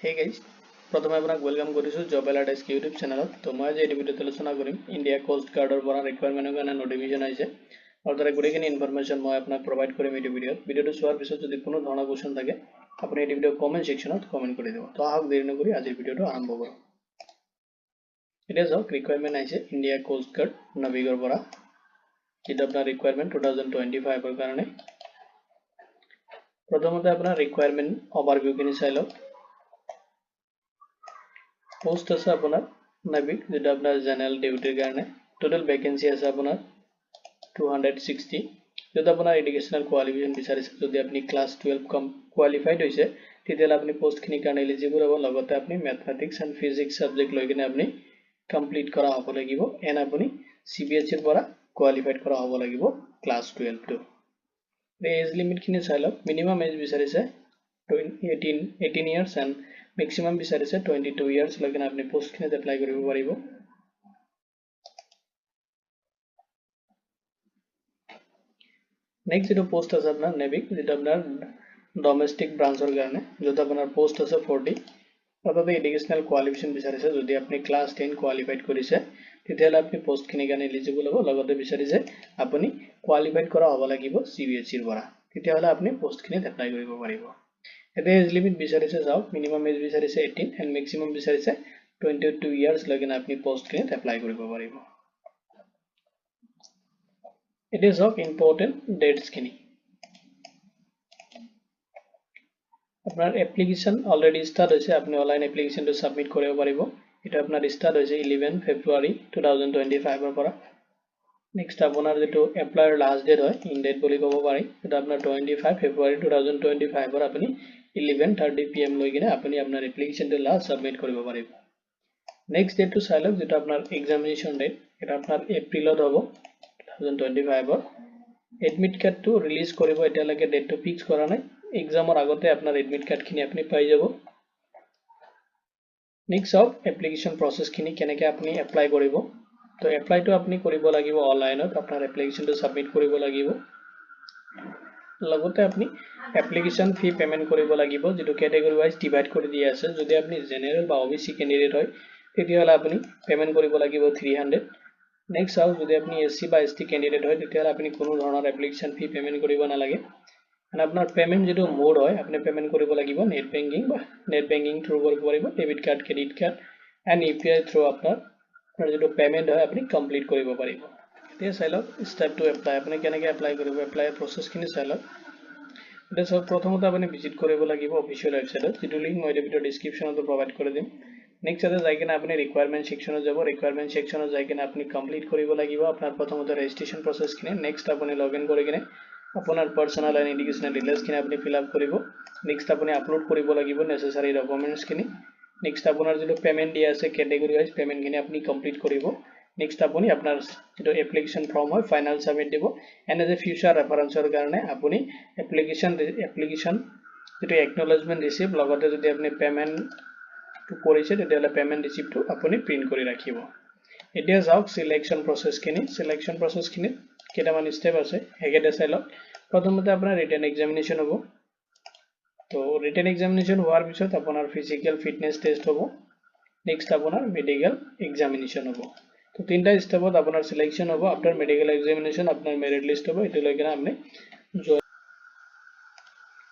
Hey guys, প্ৰথমে আপোনাক welcome কৰিছো জব এলাৰ্ট এছকে ইউটিউব চেনেলত। তো মই আজি এই ভিডিঅ'ত আলোচনা কৰিম ইণ্ডিয়া কোষ্ট গাৰ্ডৰ পৰা ৰিকুৱাৰমেণ্টৰ কাৰণে নটিফিকেশ্যন আহিছে আৰু তাৰে গোটেইখিনি ইনফৰমেশ্যন মই আপোনাক প্ৰভাইড কৰিম এই ভিডিঅ'টো চোৱাৰ পিছত যদি কোনো ধৰণৰ কোৱেশ্চন থাকে আপুনি এই ভিডিঅ'ৰ কমেণ্ট সেকশ্যনত কমেণ্ট কৰি দিব। তো আহক দেৰি নকৰি আজিৰ ভিডিঅ'টো আৰম্ভ কৰোঁ। এতিয়া চাওক ৰিকুৱাৰমেণ্ট আহিছে ইণ্ডিয়া কোষ্ট গাৰ্ড নাভিগৰ পৰা, যিটো আপোনাৰ ৰিকুৱাৰমেণ্ট 2025 ৰ কাৰণে। প্ৰথমতে আপোনাৰ ৰিকুৱাৰমেণ্ট অভাৰভিউখিনি চাই লওক। পোষ্ট আছে আপোনাৰ নাভিক, যেটা আপনাৰ জেনাৰেল ডিউটিৰ কাৰণে। টোটাল ভ্যাকেন্সি আছে আপনাৰ 260, যেটা আপনাৰ এডুকেশনাল কোয়ালিফিকেশন বিচাৰিছে। যদি আপনি ক্লাস 12 কোয়ালিফাইড হয়েছে তেতিয়াহ'লে আপনি পোষ্টখিনিৰ কাৰণে এলিজিবল হ'ব। লগতে আপনি ম্যাথমেটিক্স এন্ড ফিজিক্স সাবজেক্ট লৈ কিনে আপনি কমপ্লিট কৰা হ'ব লাগিব। এন্ড আপনি সিবিএসইৰ পৰা কোয়ালিফাইড কৰা হ'ব লাগিব ক্লাস 12 টো। এজ লিমিট খিনি চাই লওক। মিনিমাম এজ বিচাৰিছে 18 years and maximum বিচাৰিছে 22 years লৈকে আপনি পোষ্টখিনিত এপ্লাই কৰিব পাৰিব। নেক্সট যেটো পোষ্ট আছে আপোনাৰ নেভিক, যেটা আপোনাৰ ডমেষ্টিক ব্ৰাঞ্চৰ কাৰণে, য'ত আপোনাৰ পোষ্ট আছে 40। তাতে এডুকেশনাল কোয়ালিফিকেশন বিচাৰিছে। যদি আপনি ক্লাস 10 কোয়ালিফাইড কৰিছে তেতিয়াহ'লে আপনি পোষ্টখিনিৰ কাৰণে এলিজিবল হ'ব। লগতে বিচাৰিছে আপনি কোয়ালিফাইড কৰা হ'ব লাগিব সিবিএসইৰ পৰা, তেতিয়াহ'লে আপনি পোষ্টখিনিত এপ্লাই কৰিব পাৰিব। এতে এজ লিমিট বিচাৰিছে চাওক, মিনিমাম এজ বিচাৰিছে 18 এন্ড ম্যাক্সিমাম বিচাৰিছে 22 years লৈকে আপনি পোষ্টখিনিত এপ্লাই কৰিব পাৰিব। এতিয়া চাওক ইম্পৰ্টেন্ট ডেটস খিনি। আপনাৰ এপ্লিকেশন অলৰেডি স্টাৰ্ট হয়েছে, আপনি অনলাইন এপ্লিকেশনটো সাবমিট কৰিব পাৰিব। এটা আপনাৰ স্টাৰ্ট হয়েছে 11 February 2025 ৰ পৰা। নেক্সট আপোনাৰ যেটো এপ্লাইৰ লাষ্ট ডেট হয়, ইন ডেট বুলি ক'ব পাৰি, এটা আপোনাৰ 25 February 2025 ৰ আপুনি 11:30 PM লৈ কিনে আপুনি আপোনাৰ এপ্লিকেশনটো লাষ্ট সাবমিট কৰিব পাৰিব। নেক্সট ডেটটো চাই লওক, যেটা আপোনাৰ এক্সামিনেশন ডেট, এটা আপোনাৰ এপ্ৰিলত হ'ব 2025 ৰ। এডমিট কাৰ্ডটো ৰিলিজ কৰিব, এতিয়ালৈকে ডেটটো ফিক্স কৰা নাই। এক্সামৰ আগতে আপোনাৰ এডমিট কাৰ্ডখিনি আপুনি পাই যাব। নেক্সট চাওক এপ্লিকেশন প্ৰসেসখিনি কেনেকৈ আপুনি এপ্লাই কৰিব। তো এপ্লাইটো আপুনি কৰিব লাগিব অনলাইনত, আপোনাৰ এপ্লিকেশনটো সাবমিট কৰিব লাগিব। লগতে আপুনি এপ্লিকেশন ফি পেমেন্ট কৰিব লাগিব, যেটো ক্যাটাগৰি ওয়াইজ ডিভাইড কৰি দিয়া আছে। যদি আপুনি জেনাৰেল বা ওবিসি ক্যান্ডিডেট হয় তেতিয়াহ'লে আপুনি পেমেন্ট কৰিব লাগিব 300। নেক্সট চাওক যদি আপুনি এসসি বা এসটি ক্যান্ডিডেট হয় তেতিয়াহ'লে আপুনি কোনো ধৰণৰ এপ্লিকেশন ফি পেমেন্ট কৰিব নালাগে। and আপনাৰ পেমেন্ট যেটো মোড হয়, আপনি পেমেন্ট কৰিব লাগিব নেট বেংকিং থ্ৰু কৰিব পাৰিব, debit card, credit card and UPI through আপোনাৰ যেটো পেমেন্ট হয় আপনি কমপ্লিট কৰিব পাৰিব। এতিয়া চাই লওক স্টেপ টু এপ্লাই, আপনি কেনেকৈ এপ্লাই কৰিব, এপ্লাই প্ৰসেসখিনি চাই লওক। এতিয়া চাওক প্ৰথমতে আপনি ভিজিট কৰিব লাগিব অফিচিয়েল ওয়েবসাইটত, যেটো লিংক মই ভিডিও ডেসক্ৰিপশনত প্ৰভাইড কৰি দিম। নেক্সট তাতে যাই কিনে আপনি ৰিকুৱাৰমেণ্ট সেকশনত যাব। ৰিকুৱাৰমেণ্ট সেকশনত যাই কিনে আপনি কমপ্লিট কৰিব লাগিব আপোনাৰ প্ৰথমতে ৰেজিষ্ট্ৰেচন প্ৰসেসখিনি। নেক্সট আপনি লগইন কৰি কিনে আপোনাৰ পাৰ্সোনাল এন্ড এডুকেশনাল ডিটেইলছখিনি আপনি ফিল আপ কৰিব। নেক্সট আপনি আপলোড কৰিব লাগিব নেসেসাৰি ডকুমেন্টছখিনি। নেক্সট আপোনাৰ যেটো পেমেন্ট দিয়া আছে ক্যাটাগৰি ওয়াইজ পেমেন্টখিনি আপনি কমপ্লিট কৰিব। নেক্সট আপনি আপোনাৰ যেটো এপ্লিকেশন ফৰ্ম হয় ফাইনাল সাবমিট দিব। এন্ড এজ এ ফিউচাৰ ৰেফাৰেন্সৰ কাৰণে আপনি এপ্লিকেশন যেটো একনলেজমেন্ট ৰিসিপ্ট, লগতে যদি আপনি পেমেন্ট কৰিছে তেতিয়াহ'লে পেমেন্ট ৰিসিপ্টটো আপনি প্ৰিন্ট কৰি ৰাখিব। এতিয়া যাওক সিলেকশন প্ৰসেসখিনি। সিলেকশন প্ৰসেসখিনি কেইটামান স্টেপ আছে, হেগেতে চাই লওক। প্ৰথমতে আপোনাৰ ৰিটেন এক্সামিনেশন হ'ব। তো ৰিটেন এক্সামিনেশন হোৱাৰ পিছত আপোনাৰ ফিজিক্যাল ফিটনেস টেষ্ট হ'ব। নেক্সট আপোনাৰ মেডিকেল এক্সামিনেশন হ'ব। তো তিনটা স্টেপত আপোনাৰ সিলেকশন হ'ব। আফটাৰ মেডিকেল এক্সামিনেশন আপোনাৰ মেৰিট লিষ্ট হ'ব। এটো লৈ কিনে আপনি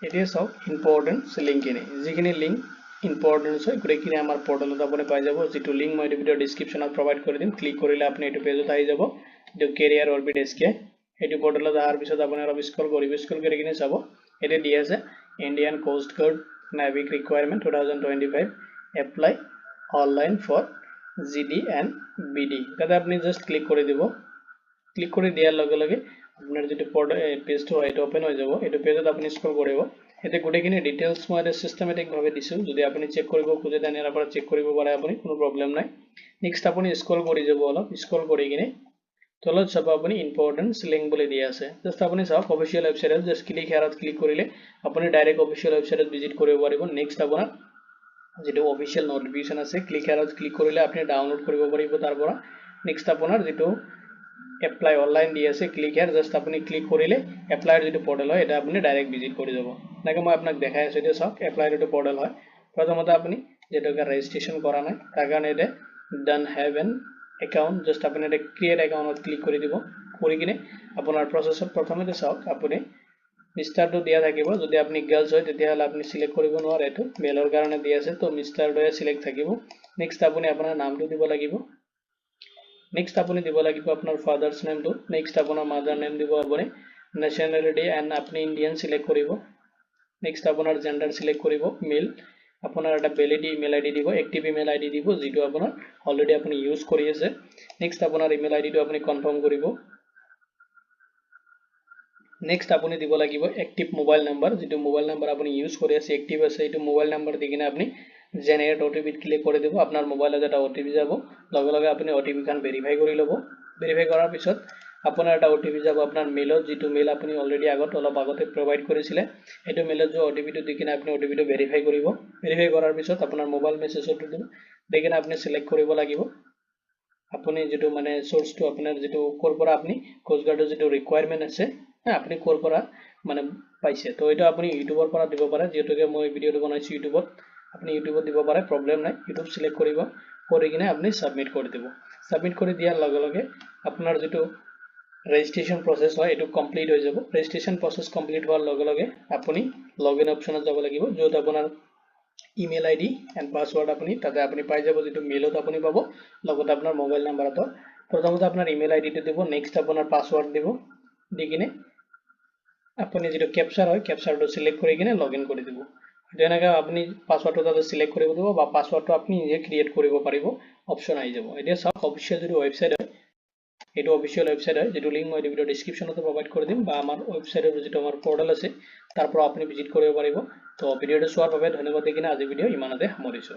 এতিয়া চাওক ইম্পৰ্টেন্ট লিংকখিনি, যিখিনি লিংক ইম্পৰ্টেন্ট হয় গোটেইখিনি আমাৰ পৰ্টেলত আপুনি পাই যাব। যেটো লিংক মই ভিডিও ডেসক্ৰিপশনত প্ৰভাইড কৰি দিম। ক্লিক কৰিলে আপনি এটো পেজত আহি যাব, যেটো কেৰিয়াৰ অৰবিট এছকে। এটো পৰ্টেলত অহাৰ পিছত আপুনি অলপ স্ক্ৰল কৰি কিনে চাব, এতে দিয়া আছে ইণ্ডিয়ান কোষ্ট গাৰ্ড নাভিক recruitment 2025 apply online for GD and BD. তাতে আপনি জাস্ট ক্লিক কৰি দিব। ক্লিক কৰি দিয়াৰ লগে লগে আপোনাৰ যেটো পেজটো হয় এটা ওপেন হৈ যাব। এটো পেজত আপনি স্ক্ৰল কৰিব। এতে গোটেইখিনি ডিটেইলছ মই সিস্টেমেটিক ভাবে দিছো, যদি আপনি চেক কৰিব খোজে তেনে ইয়াৰ পৰা চেক কৰিব পাৰে আপুনি, কোনো প্ৰবলেম নাই। নেক্সট আপনি স্ক্ৰল কৰি যাব, অলপ স্ক্ৰল কৰি কিনে তলত চাব আপনি ইম্পৰ্টেন্ট লিংক বুলি দিয়া আছে। জাস্ট আপনি চাওক অফিচিয়েল ওয়েবসাইটত জাস্ট ক্লিক হেয়াৰত ক্লিক কৰিলে আপনি ডাইৰেক্ট অফিচিয়েল ওয়েবসাইটত ভিজিট কৰিব পাৰিব। নেক্সট আপোনাৰ যেটো অফিচিয়েল নোটিফিকেশন আছে ক্লিক হেয়াৰত ক্লিক কৰিলে আপনি ডাউনলোড কৰিব পাৰিব তাৰ পৰা। নেক্সট আপোনাৰ যেটো এপ্লাই অনলাইন দি আছে ক্লিক হেয়াৰ, জাস্ট আপনি ক্লিক কৰিলে এপ্লাইৰ যেটো পৰ্টেল হয় এটা আপনি ডাইৰেক্ট ভিজিট কৰি যাব। এনেকৈ মই আপোনাক দেখাই আছো। এতিয়া চাওক এপ্লাইৰ যেটো পৰ্টেল হয়, প্ৰথমতে আপুনি যেটাকে ৰেজিষ্ট্ৰেচন কৰা নাই তাৰ কাৰণে এটা ডান হ্যাভ এন একাউন্ট জাস্ট আপুনি এটা ক্ৰিয়েট একাউন্টত ক্লিক কৰি দিব কৰি কিনে আপোনাৰ প্ৰসেসত প্ৰথমতে চাওক আপুনি মিষ্টাৰটো দিয়া থাকিব যদি আপুনি গাৰ্লছ হয় তেতিয়া হলে আপুনি সিলেক্ট কৰিব নোৱাৰে এটো মেলৰ কাৰণে দিয়া আছে তো মিষ্টাৰটোৱে সিলেক্ট থাকিব নেক্সট আপুনি আপোনাৰ নামটো দিব লাগিব নেক্সট আপুনি দিব লাগিব আপোনাৰ ফাদাৰস নেমটো নেক্সট আপোনাৰ মাদাৰ নেম দিব আপুনি নেশনালিটি এন্ড আপুনি ইন্ডিয়ান সিলেক্ট কৰিব নেক্সট আপোনাৰ জেন্ডাৰ সিলেক্ট কৰিব মেল আপোনাৰ এটা ভ্যালিড ইমেল আইডি দিব এক্টিভ ইমেল আইডি দিব যেটো আপোনাৰ অলৰেডি আপুনি ইউজ কৰি আছে নেক্সট আপোনাৰ ইমেল আইডিটো আপুনি কনফাৰ্ম কৰিব নেক্সট আপুনি দিব লাগিব এক্টিভ মোবাইল নাম্বাৰ যেটো মোবাইল নাম্বাৰ আপুনি ইউজ কৰি আছে এক্টিভ আছে এটো মোবাইল নাম্বাৰ দি কিনে আপুনি জেনাৰেট ওটিপি ক্লিক কৰি দিব আপোনাৰ মোবাইলত এটা ওটিপি যাব লগে লগে আপুনি ওটিপি খান ভেৰিফাই কৰি লব ভেৰিফাই কৰাৰ পিছত আপোনাৰ এটা ওটিপি যাব আপোনাৰ মেলত যেটো মেল আপুনি অলৰেডি অলপ আগতে প্ৰভাইড কৰিছিলে এটো মেলত যে ওটিপিটো দি কিনে আপুনি ওটিপিটো ভেৰিফাই কৰিব ভেৰিফাই কৰাৰ পিছত আপোনাৰ মোবাইল মেছেজটো দিব দি কিনে আপুনি সিলেক্ট কৰিব লাগিব আপুনি যেটো মানে সোৰ্সটো আপোনাৰ যেটো কোৰ পৰা আপুনি কোস্টগাৰ্ডৰ যেটো ৰিকোয়াৰমেন্ট আছে আপুনি কোৰ পৰা মানে পাইছে তো এটা আপুনি ইউটিউবৰ পৰা দিব পাৰে যেটোকে মই ভিডিওটো বনাইছো ইউটিউবত আপুনি ইউটিউবত দিব পাৰে প্ৰবলেম নাই ইউটিউব সিলেক্ট কৰিব কৰি কিনে আপুনি সাবমিট কৰি দিব সাবমিট কৰি দিয়াৰ লগে লগে আপোনাৰ যেটো ৰেজিষ্ট্ৰেচন প্ৰসেস হয় এটো কমপ্লিট হৈ যাব ৰেজিষ্ট্ৰেচন প্ৰসেস কমপ্লিট হোৱাৰ লগে লগে আপুনি লগইন অপচনত যাব লাগিব যত আপোনাৰ ইমেল আইডি এন্ড পাসওয়ার্ড আপুনি তাতে আপুনি পাই যাব যেটো মেলত আপুনি পাব লগত আপোনাৰ মোবাইল নাম্বাৰটো প্ৰথমতে আপোনাৰ ইমেল আইডিটো দিব নেক্সট আপোনাৰ পাসওয়াৰ্ড দিব দি কিনে আপুনি যেটো ক্যাপচাৰ হয় ক্যাপচাৰটো সিলেক্ট কৰি কিনে লগইন কৰি দিব যেনেকা আপুনি পাসওয়াৰ্ডটো তাতে সিলেক্ট কৰিব দিব বা পাসওয়াৰ্ডটো আপুনি নিজে ক্ৰিয়েট কৰিব পাৰিব অপচন আহি যাব এতিয়া সব অফিশিয়াল যেটো ওয়েবসাইট হয় এটো অফিশিয়াল ওয়েবসাইট হয় যেটো লিংক মই ভিডিও ডেসক্ৰিপচনতে প্ৰভাইড কৰি দিম বা আমাৰ ওয়েবসাইটৰ যেটো আমাৰ পোৰ্টাল আছে তাৰ পৰা আপুনি ভিজিট কৰিব পাৰিব তো ভিডিওটো চোৱাৰ বাবে ধন্যবাদ দি কিনে আজি ভিডিও ইমানতে সামৰিছো